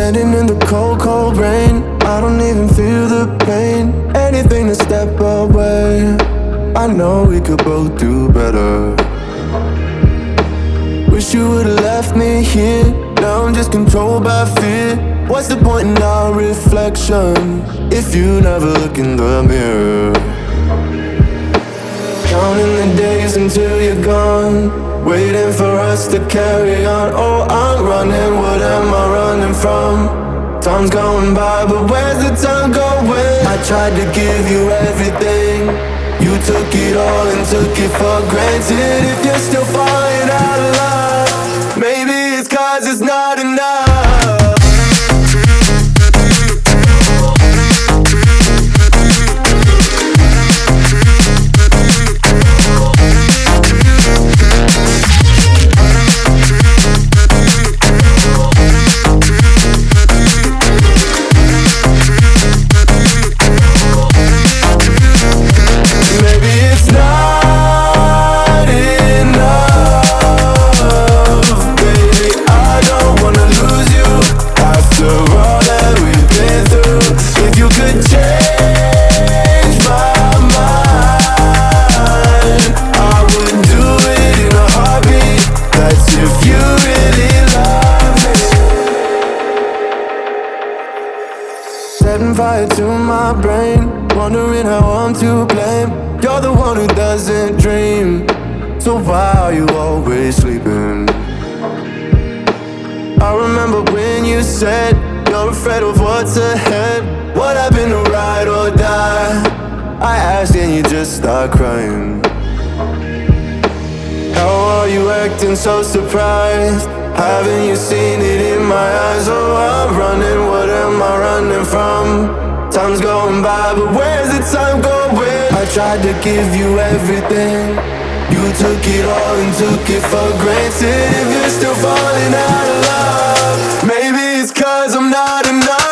Standing in the cold, cold rain, I don't even feel the pain. Anything to step away, I know we could both do better. Wish you would've left me here. Now I'm just controlled by fear. What's the point in our reflection if you never look in the mirror? Counting the days until you're gone, waiting for us to carry on. Oh, I'm running, what am I running from? Time's going by, but where's the time going? I tried to give you everything, you took it all and took it for granted. If you're still falling out of love, maybe it's 'cause it's not enough. Setting fire to my brain, wondering how I'm to blame. You're the one who doesn't dream, so why are you always sleeping? I remember when you said you're afraid of what's ahead. What happened to ride or die? I asked and you just start crying. How are you acting so surprised? Haven't you seen it in my eyes? Oh, I'm running, what am I running from? Time's going by, but where's the time going? I tried to give you everything, you took it all and took it for granted. If you're still falling out of love, maybe it's 'cause I'm not enough.